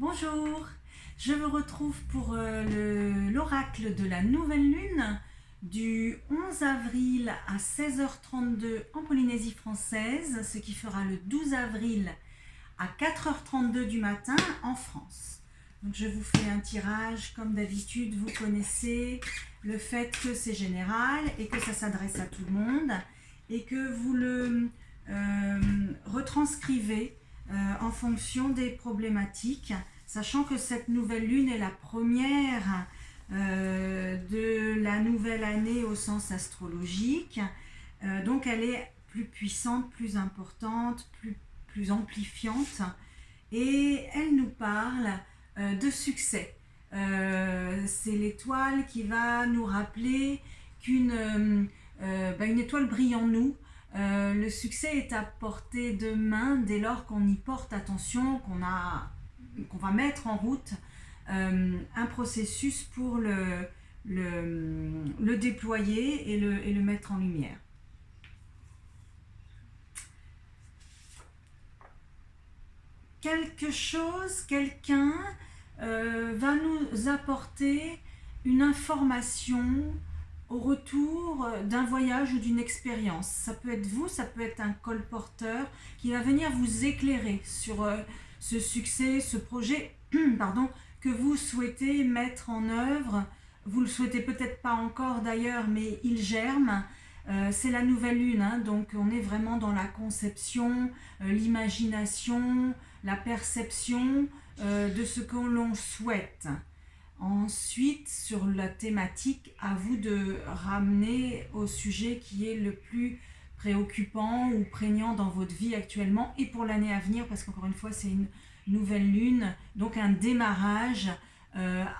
Bonjour, je vous retrouve pour l'oracle de la nouvelle lune du 11 avril à 16h32 en Polynésie française, ce qui fera le 12 avril à 4h32 du matin en France. Donc je vous fais un tirage comme d'habitude, vous connaissez le fait que c'est général et que ça s'adresse à tout le monde et que vous le retranscrivez en fonction des problématiques, sachant que cette nouvelle lune est la première de la nouvelle année au sens astrologique. Donc elle est plus puissante, plus importante, plus amplifiante, et elle nous parle de succès. C'est l'étoile qui va nous rappeler qu'une une étoile brille en nous. Le succès est à portée de main dès lors qu'on y porte attention, qu'on va mettre en route un processus pour le déployer et le mettre en lumière. Quelqu'un va nous apporter une information au retour d'un voyage ou d'une expérience. Ça peut être vous, ça peut être un colporteur qui va venir vous éclairer sur ce succès, ce projet que vous souhaitez mettre en œuvre. Vous le souhaitez peut-être pas encore d'ailleurs, mais il germe. C'est la nouvelle lune, donc on est vraiment dans la conception, l'imagination, la perception de ce que l'on souhaite. Ensuite, sur la thématique, à vous de ramener au sujet qui est le plus préoccupant ou prégnant dans votre vie actuellement et pour l'année à venir, parce qu'encore une fois, c'est une nouvelle lune, donc un démarrage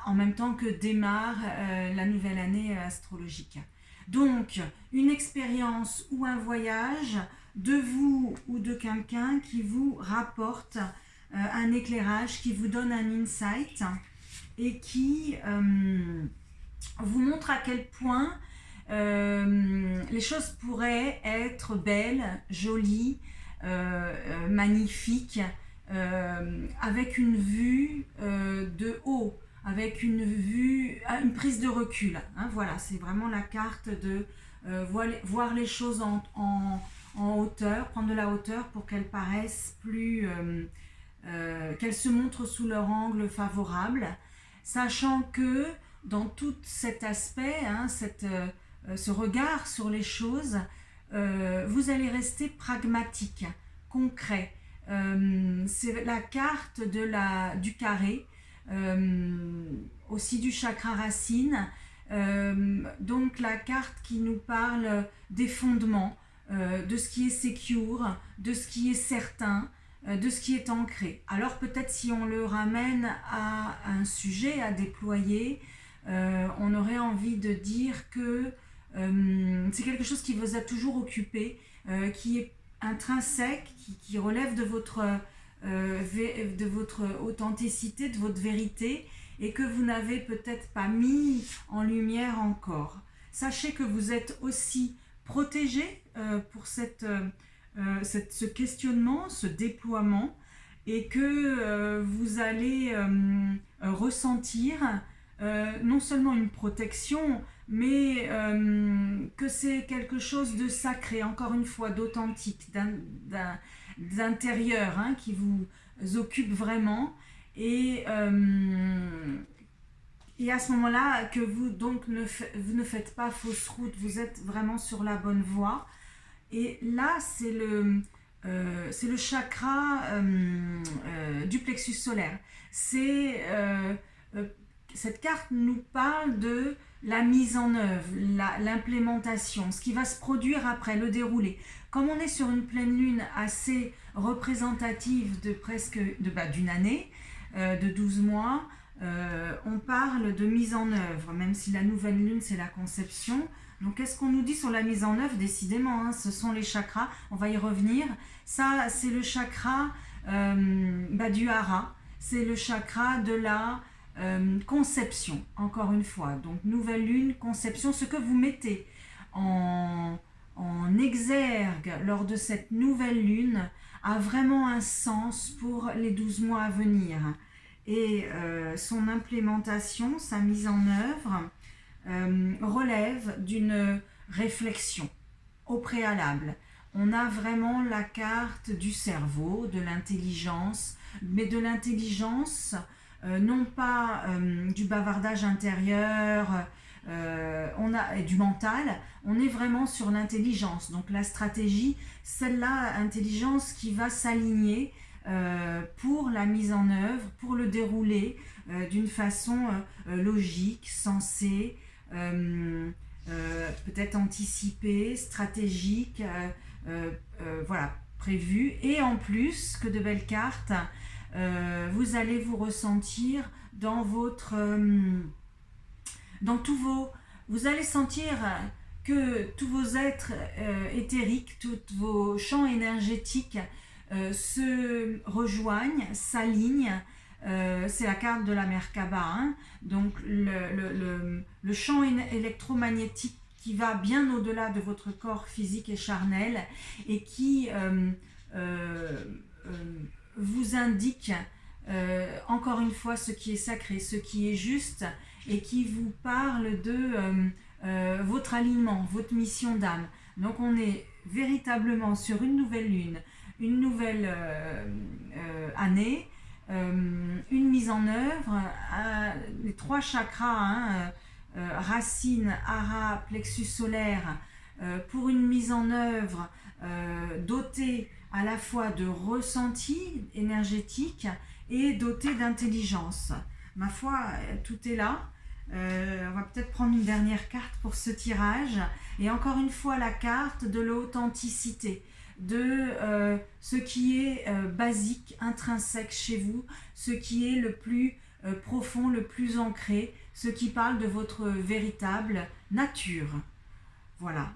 en même temps que démarre la nouvelle année astrologique. Donc, une expérience ou un voyage de vous ou de quelqu'un qui vous rapporte un éclairage, qui vous donne un insight et qui vous montre à quel point les choses pourraient être belles, jolies, magnifiques, avec une vue de haut, avec une prise de recul. Voilà, c'est vraiment la carte de voir les choses en hauteur, prendre de la hauteur pour qu'elles paraissent plus... qu'elles se montrent sous leur angle favorable, sachant que dans tout cet aspect, ce regard sur les choses, vous allez rester pragmatique, concret. C'est la carte du carré, aussi du chakra racine, donc la carte qui nous parle des fondements, de ce qui est secure, de ce qui est certain, de ce qui est ancré. Alors peut-être si on le ramène à un sujet à déployer, on aurait envie de dire que c'est quelque chose qui vous a toujours occupé, qui est intrinsèque, qui relève de votre authenticité, de votre vérité, et que vous n'avez peut-être pas mis en lumière encore. Sachez que vous êtes aussi protégé pour ce questionnement, ce déploiement, et que vous allez ressentir non seulement une protection, mais que c'est quelque chose de sacré, encore une fois, d'authentique, d'intérieur, qui vous occupe vraiment. Et à ce moment-là, que vous donc vous ne faites pas fausse route, vous êtes vraiment sur la bonne voie. Et là, c'est le chakra du plexus solaire. Cette carte nous parle de la mise en œuvre, l'implémentation, ce qui va se produire après, le déroulé. Comme on est sur une pleine lune assez représentative d'une année, de 12 mois, on parle de mise en œuvre, même si la nouvelle lune, c'est la conception. Donc, qu'est-ce qu'on nous dit sur la mise en œuvre? Décidément, ce sont les chakras, on va y revenir. Ça, c'est le chakra du hara, c'est le chakra de la conception, encore une fois. Donc, nouvelle lune, conception, ce que vous mettez en exergue lors de cette nouvelle lune a vraiment un sens pour les 12 mois à venir. et son implémentation, sa mise en œuvre relève d'une réflexion au préalable. On a vraiment la carte du cerveau, de l'intelligence, mais de l'intelligence, non pas du bavardage intérieur, et du mental, on est vraiment sur l'intelligence. Donc la stratégie, celle-là, intelligence qui va s'aligner pour la mise en œuvre, pour le dérouler d'une façon logique, sensée, peut-être anticipée, stratégique, voilà, prévue. Et en plus, que de belles cartes, vous allez vous ressentir dans votre... dans tous vos... Vous allez sentir que tous vos êtres éthériques, tous vos champs énergétiques se rejoignent, s'alignent. C'est la carte de la Merkaba, hein. Donc le champ électromagnétique qui va bien au-delà de votre corps physique et charnel et qui vous indique encore une fois ce qui est sacré, ce qui est juste, et qui vous parle de votre alignement, votre mission d'âme. Donc on est véritablement sur une nouvelle lune, une nouvelle année, une mise en œuvre, les 3 chakras, hein, racine, hara, plexus solaire, pour une mise en œuvre dotée à la fois de ressenti énergétique et dotée d'intelligence. Ma foi, tout est là. On va peut-être prendre une dernière carte pour ce tirage. Et encore une fois, la carte de l'authenticité, de ce qui est basique, intrinsèque chez vous, ce qui est le plus profond, le plus ancré, ce qui parle de votre véritable nature. Voilà.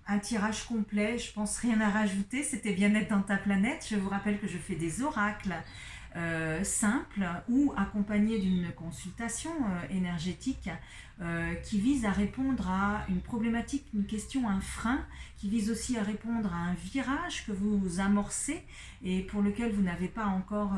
Un tirage complet, je pense rien à rajouter, c'était Bien-être dans ta planète. Je vous rappelle que je fais des oracles simples ou accompagnés d'une consultation énergétique qui vise à répondre à une problématique, une question, un frein, qui vise aussi à répondre à un virage que vous amorcez et pour lequel vous n'avez pas encore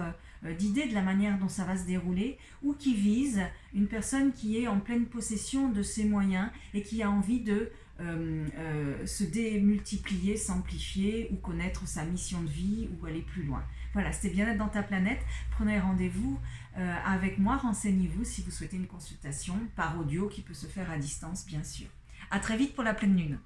d'idée de la manière dont ça va se dérouler, ou qui vise une personne qui est en pleine possession de ses moyens et qui a envie de se démultiplier, s'amplifier ou connaître sa mission de vie ou aller plus loin. Voilà, c'était Bien-être dans ta planète. Prenez rendez-vous avec moi, renseignez-vous si vous souhaitez une consultation par audio qui peut se faire à distance, bien sûr. À très vite pour la pleine lune.